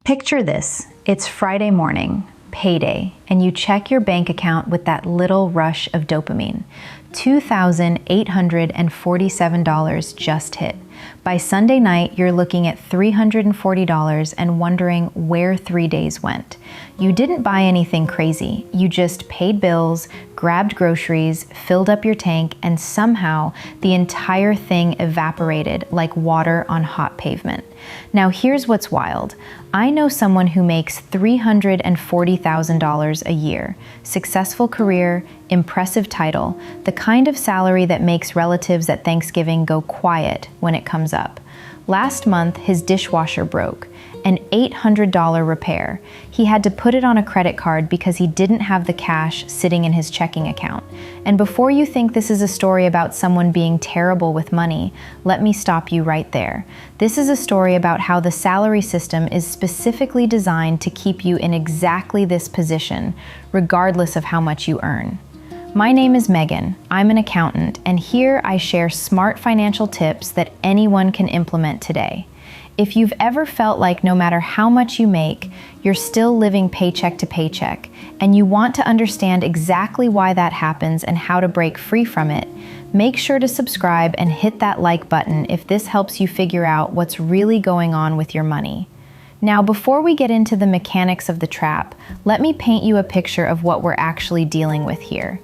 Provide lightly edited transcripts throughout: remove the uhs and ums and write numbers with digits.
Picture this. It's Friday morning, payday, and you check your bank account with that little rush of dopamine. $2,847 just hit. By Sunday night, you're looking at $340 and wondering where 3 days went. You didn't buy anything crazy. You just paid bills, grabbed groceries, filled up your tank, and somehow the entire thing evaporated like water on hot pavement. Now here's what's wild. I know someone who makes $340,000 a year. Successful career, impressive title, the kind of salary that makes relatives at Thanksgiving go quiet when it comes up. Last month, his dishwasher broke. An $800 repair. He had to put it on a credit card because he didn't have the cash sitting in his checking account. And before you think this is a story about someone being terrible with money, let me stop you right there. This is a story about how the salary system is specifically designed to keep you in exactly this position, regardless of how much you earn. My name is Megan. I'm an accountant, and here I share smart financial tips that anyone can implement today. If you've ever felt like no matter how much you make, you're still living paycheck to paycheck, and you want to understand exactly why that happens and how to break free from it, make sure to subscribe and hit that like button if this helps you figure out what's really going on with your money. Now, before we get into the mechanics of the trap, let me paint you a picture of what we're actually dealing with here.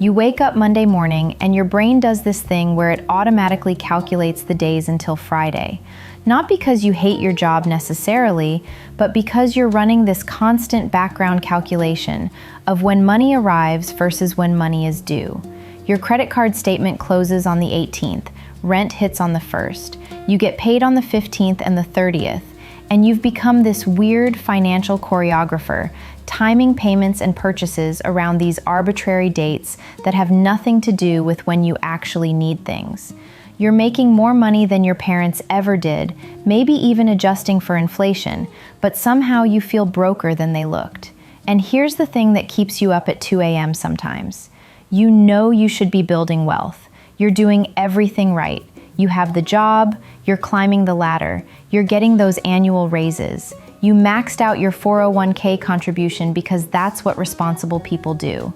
You wake up Monday morning and your brain does this thing where it automatically calculates the days until Friday. Not because you hate your job necessarily, but because you're running this constant background calculation of when money arrives versus when money is due. Your credit card statement closes on the 18th, rent hits on the 1st, you get paid on the 15th and the 30th, and you've become this weird financial choreographer, timing payments and purchases around these arbitrary dates that have nothing to do with when you actually need things. You're making more money than your parents ever did, maybe even adjusting for inflation, but somehow you feel broker than they looked. And here's the thing that keeps you up at 2 a.m. sometimes. You know you should be building wealth. You're doing everything right. You have the job, you're climbing the ladder, you're getting those annual raises. You maxed out your 401k contribution because that's what responsible people do.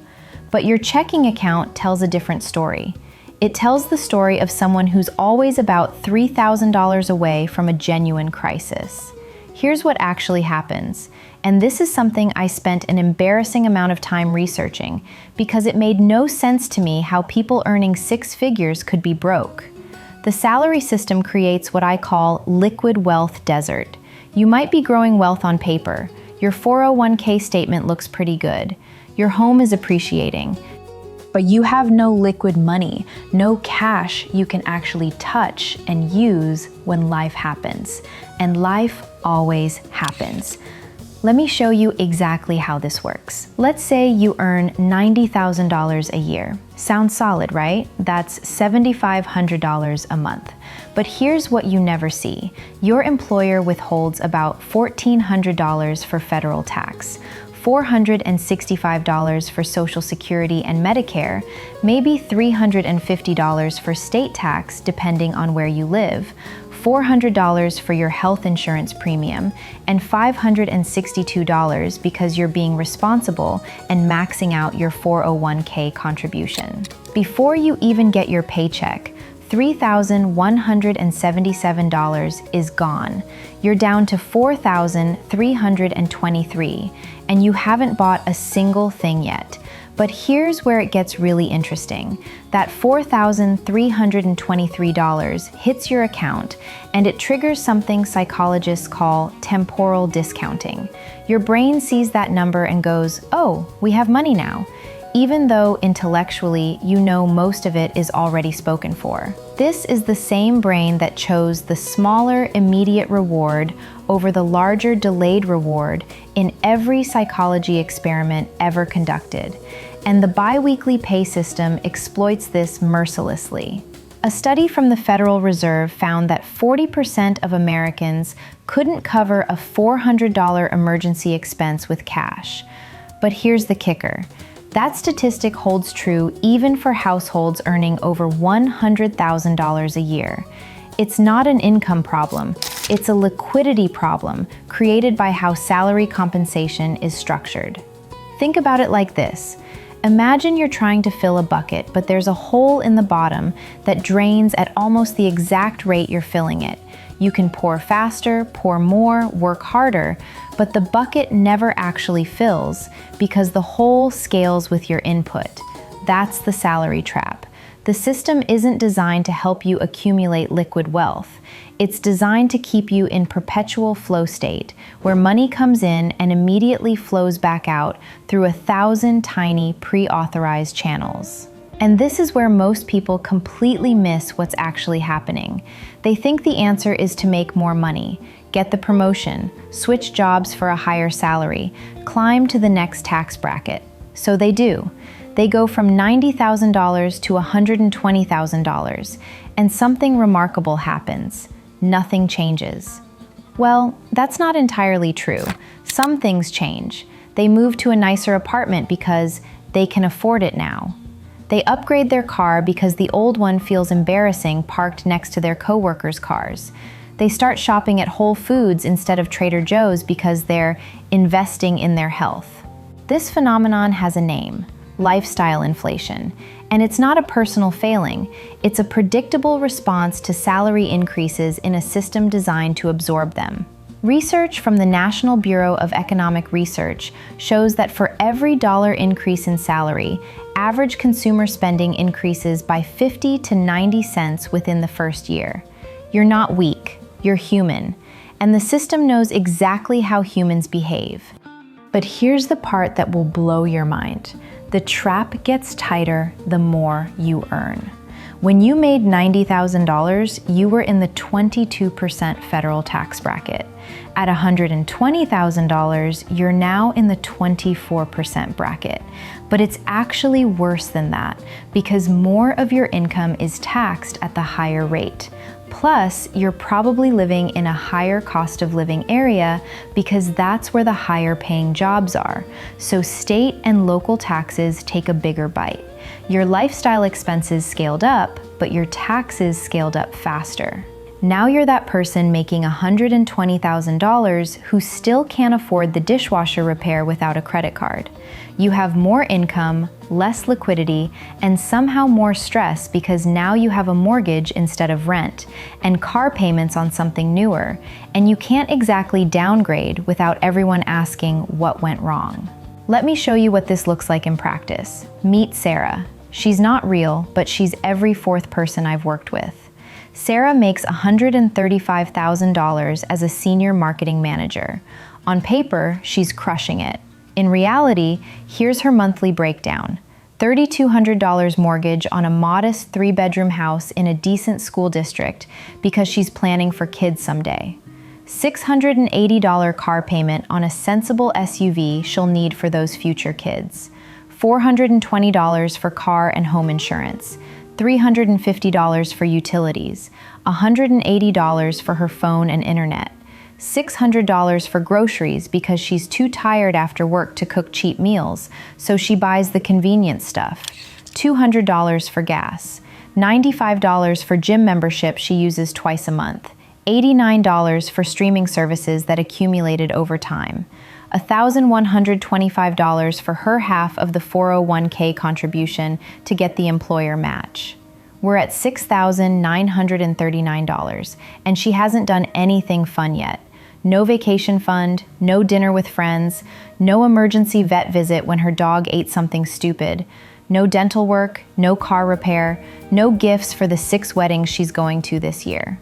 But your checking account tells a different story. It tells the story of someone who's always about $3,000 away from a genuine crisis. Here's what actually happens, and this is something I spent an embarrassing amount of time researching because it made no sense to me how people earning six figures could be broke. The salary system creates what I call liquid wealth desert. You might be growing wealth on paper. Your 401k statement looks pretty good. Your home is appreciating. But you have no liquid money, no cash you can actually touch and use when life happens. And life always happens. Let me show you exactly how this works. Let's say you earn $90,000 a year. Sounds solid, right? That's $7,500 a month. But here's what you never see. Your employer withholds about $1,400 for federal tax, $465 for Social Security and Medicare, maybe $350 for state tax depending on where you live, $400 for your health insurance premium, and $562 because you're being responsible and maxing out your 401k contribution. Before you even get your paycheck, $3,177 is gone. You're down to $4,323, and you haven't bought a single thing yet. But here's where it gets really interesting. That $4,323 hits your account, and it triggers something psychologists call temporal discounting. Your brain sees that number and goes, "Oh, we have money now," even though intellectually you know most of it is already spoken for. This is the same brain that chose the smaller immediate reward over the larger delayed reward in every psychology experiment ever conducted. And the biweekly pay system exploits this mercilessly. A study from the Federal Reserve found that 40% of Americans couldn't cover a $400 emergency expense with cash. But here's the kicker. That statistic holds true even for households earning over $100,000 a year. It's not an income problem, it's a liquidity problem created by how salary compensation is structured. Think about it like this. Imagine you're trying to fill a bucket, but there's a hole in the bottom that drains at almost the exact rate you're filling it. You can pour faster, pour more, work harder, but the bucket never actually fills because the hole scales with your input. That's the salary trap. The system isn't designed to help you accumulate liquid wealth. It's designed to keep you in perpetual flow state, where money comes in and immediately flows back out through 1,000 tiny pre-authorized channels. And this is where most people completely miss what's actually happening. They think the answer is to make more money, get the promotion, switch jobs for a higher salary, climb to the next tax bracket. So they do. They go from $90,000 to $120,000, and something remarkable happens. Nothing changes. Well, that's not entirely true. Some things change. They move to a nicer apartment because they can afford it now. They upgrade their car because the old one feels embarrassing parked next to their coworkers' cars. They start shopping at Whole Foods instead of Trader Joe's because they're investing in their health. This phenomenon has a name: lifestyle inflation. And it's not a personal failing, it's a predictable response to salary increases in a system designed to absorb them. Research from the National Bureau of Economic Research shows that for every dollar increase in salary, average consumer spending increases by 50 to 90 cents within the first year. You're not weak, you're human, and the system knows exactly how humans behave. But here's the part that will blow your mind. The trap gets tighter the more you earn. When you made $90,000, you were in the 22% federal tax bracket. At $120,000, you're now in the 24% bracket. But it's actually worse than that because more of your income is taxed at the higher rate. Plus, you're probably living in a higher cost of living area because that's where the higher paying jobs are. So state and local taxes take a bigger bite. Your lifestyle expenses scaled up, but your taxes scaled up faster. Now you're that person making $120,000 who still can't afford the dishwasher repair without a credit card. You have more income, less liquidity, and somehow more stress because now you have a mortgage instead of rent, and car payments on something newer, and you can't exactly downgrade without everyone asking what went wrong. Let me show you what this looks like in practice. Meet Sarah. She's not real, but she's every fourth person I've worked with. Sarah makes $135,000 as a senior marketing manager. On paper, she's crushing it. In reality, here's her monthly breakdown. $3,200 mortgage on a modest 3-bedroom house in a decent school district because she's planning for kids someday. $680 car payment on a sensible SUV she'll need for those future kids. $420 for car and home insurance. $350 for utilities, $180 for her phone and internet, $600 for groceries because she's too tired after work to cook cheap meals, so she buys the convenience stuff, $200 for gas, $95 for gym membership she uses twice a month, $89 for streaming services that accumulated over time, $1,125 for her half of the 401k contribution to get the employer match. We're at $6,939, and she hasn't done anything fun yet. No vacation fund, no dinner with friends, no emergency vet visit when her dog ate something stupid, no dental work, no car repair, no gifts for the 6 weddings she's going to this year.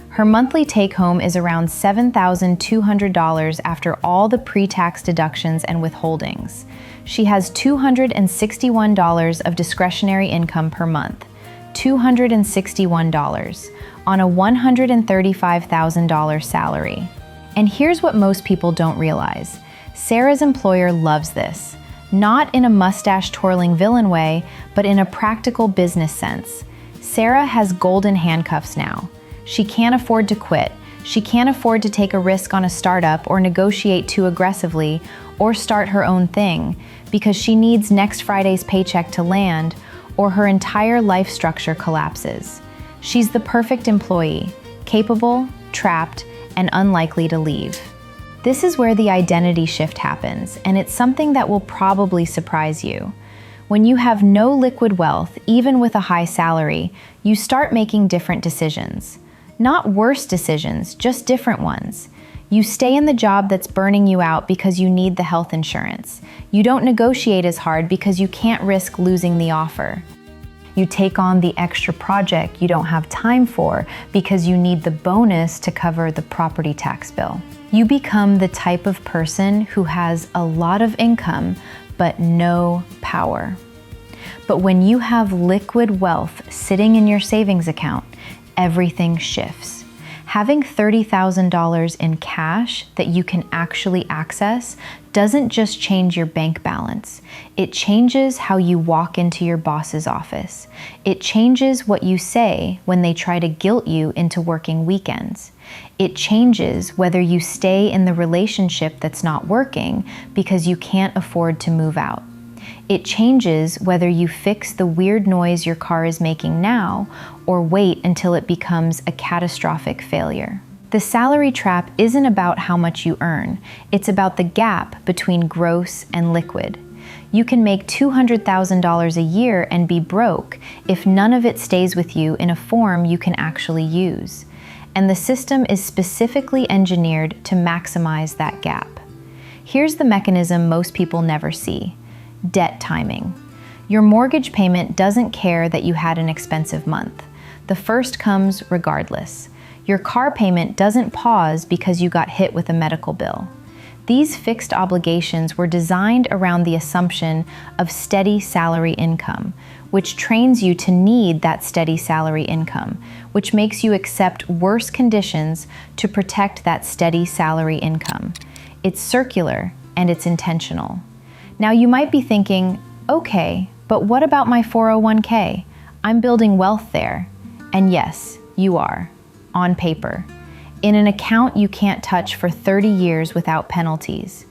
Her monthly take-home is around $7,200 after all the pre-tax deductions and withholdings. She has $261 of discretionary income per month, $261, on a $135,000 salary. And here's what most people don't realize. Sarah's employer loves this, not in a mustache-twirling villain way, but in a practical business sense. Sarah has golden handcuffs now. She can't afford to quit. She can't afford to take a risk on a startup or negotiate too aggressively or start her own thing because she needs next Friday's paycheck to land or her entire life structure collapses. She's the perfect employee. capable, trapped, and unlikely to leave. This is where the identity shift happens, and it's something that will probably surprise you. When you have no liquid wealth, even with a high salary, you start making different decisions. Not worse decisions, just different ones. You stay in the job that's burning you out because you need the health insurance. You don't negotiate as hard because you can't risk losing the offer. You take on the extra project you don't have time for because you need the bonus to cover the property tax bill. You become the type of person who has a lot of income but no power. But when you have liquid wealth sitting in your savings account, everything shifts. Having $30,000 in cash that you can actually access doesn't just change your bank balance. It changes how you walk into your boss's office. It changes what you say when they try to guilt you into working weekends. It changes whether you stay in the relationship that's not working because you can't afford to move out. It changes whether you fix the weird noise your car is making now or wait until it becomes a catastrophic failure. The salary trap isn't about how much you earn. It's about the gap between gross and liquid. You can make $200,000 a year and be broke if none of it stays with you in a form you can actually use. And the system is specifically engineered to maximize that gap. Here's the mechanism most people never see. Debt timing. Your mortgage payment doesn't care that you had an expensive month. The first comes regardless. Your car payment doesn't pause because you got hit with a medical bill. These fixed obligations were designed around the assumption of steady salary income, which trains you to need that steady salary income, which makes you accept worse conditions to protect that steady salary income. It's circular and it's intentional. Now you might be thinking, okay, but what about my 401k? I'm building wealth there. And yes, you are, on paper, in an account you can't touch for 30 years without penalties.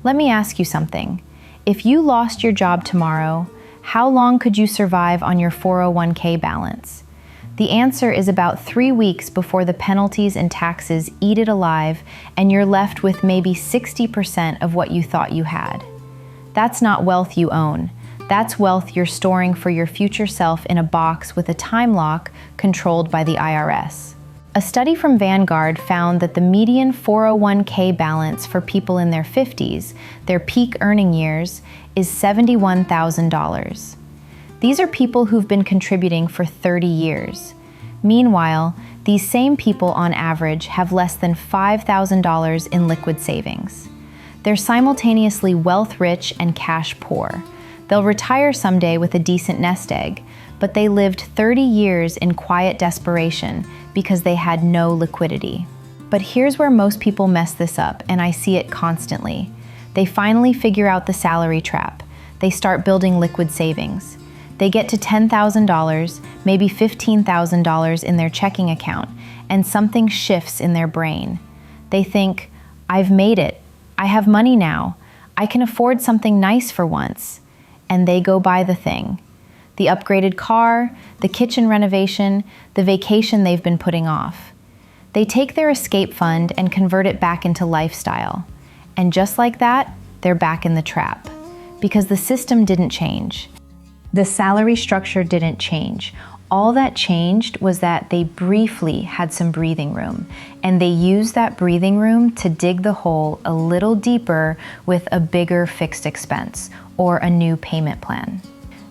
Let me ask you something. If you lost your job tomorrow, how long could you survive on your 401k balance? The answer is about 3 weeks before the penalties and taxes eat it alive and you're left with maybe 60% of what you thought you had. That's not wealth you own. That's wealth you're storing for your future self in a box with a time lock controlled by the IRS. A study from Vanguard found that the median 401k balance for people in their 50s, their peak earning years, is $71,000. These are people who've been contributing for 30 years. Meanwhile, these same people on average have less than $5,000 in liquid savings. They're simultaneously wealth rich and cash poor. They'll retire someday with a decent nest egg, but they lived 30 years in quiet desperation because they had no liquidity. But here's where most people mess this up, and I see it constantly. They finally figure out the salary trap. They start building liquid savings. They get to $10,000, maybe $15,000 in their checking account, and something shifts in their brain. They think, I've made it. I have money now. I can afford something nice for once. And they go buy the thing. The upgraded car, the kitchen renovation, the vacation they've been putting off. They take their escape fund and convert it back into lifestyle. And just like that, they're back in the trap. Because the system didn't change. The salary structure didn't change. All that changed was that they briefly had some breathing room, and they used that breathing room to dig the hole a little deeper with a bigger fixed expense or a new payment plan.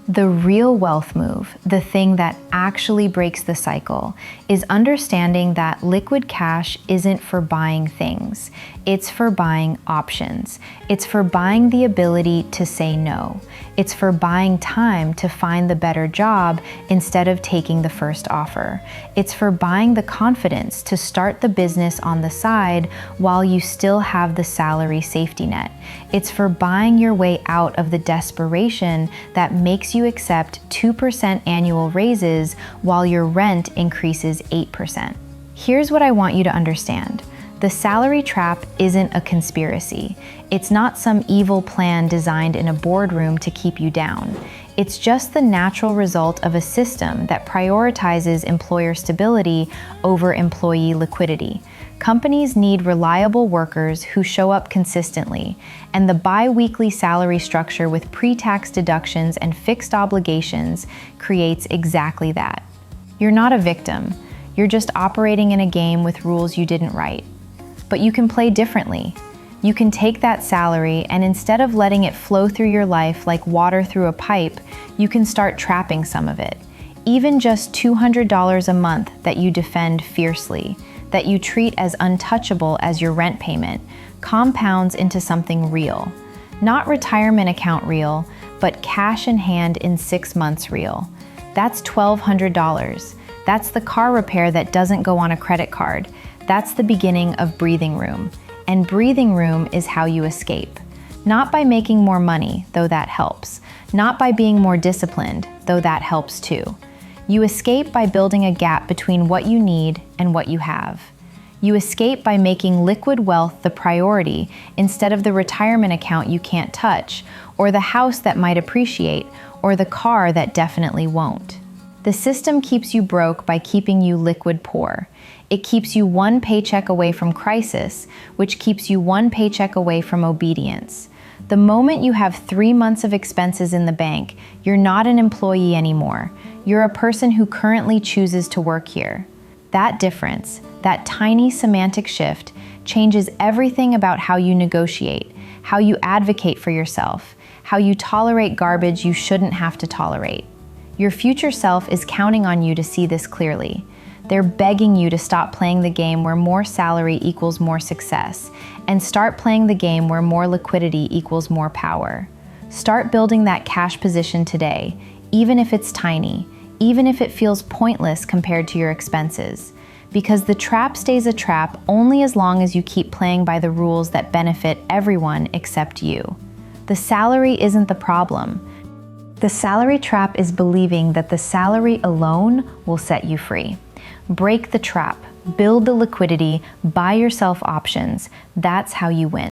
The real wealth move, the thing that actually breaks the cycle, is understanding that liquid cash isn't for buying things. It's for buying options. It's for buying the ability to say no. It's for buying time to find the better job instead of taking the first offer. It's for buying the confidence to start the business on the side while you still have the salary safety net. It's for buying your way out of the desperation that makes you accept 2% annual raises while your rent increases 8%. Here's what I want you to understand. The salary trap isn't a conspiracy. It's not some evil plan designed in a boardroom to keep you down. It's just the natural result of a system that prioritizes employer stability over employee liquidity. Companies need reliable workers who show up consistently, and the bi-weekly salary structure with pre-tax deductions and fixed obligations creates exactly that. You're not a victim. You're just operating in a game with rules you didn't write. But you can play differently. You can take that salary and instead of letting it flow through your life like water through a pipe, you can start trapping some of it. Even just $200 a month that you defend fiercely, that you treat as untouchable as your rent payment, compounds into something real. Not retirement account real, but cash in hand in 6 months real. That's $1,200. That's the car repair that doesn't go on a credit card. That's the beginning of breathing room. And breathing room is how you escape. Not by making more money, though that helps. Not by being more disciplined, though that helps too. You escape by building a gap between what you need and what you have. You escape by making liquid wealth the priority instead of the retirement account you can't touch, or the house that might appreciate, or the car that definitely won't. The system keeps you broke by keeping you liquid poor. It keeps you one paycheck away from crisis, which keeps you one paycheck away from obedience. The moment you have 3 months of expenses in the bank, you're not an employee anymore. You're a person who currently chooses to work here. That difference, that tiny semantic shift, changes everything about how you negotiate, how you advocate for yourself, how you tolerate garbage you shouldn't have to tolerate. Your future self is counting on you to see this clearly. They're begging you to stop playing the game where more salary equals more success, and start playing the game where more liquidity equals more power. Start building that cash position today, even if it's tiny, even if it feels pointless compared to your expenses. Because the trap stays a trap only as long as you keep playing by the rules that benefit everyone except you. The salary isn't the problem. The salary trap is believing that the salary alone will set you free. Break the trap, build the liquidity, buy yourself options. That's how you win.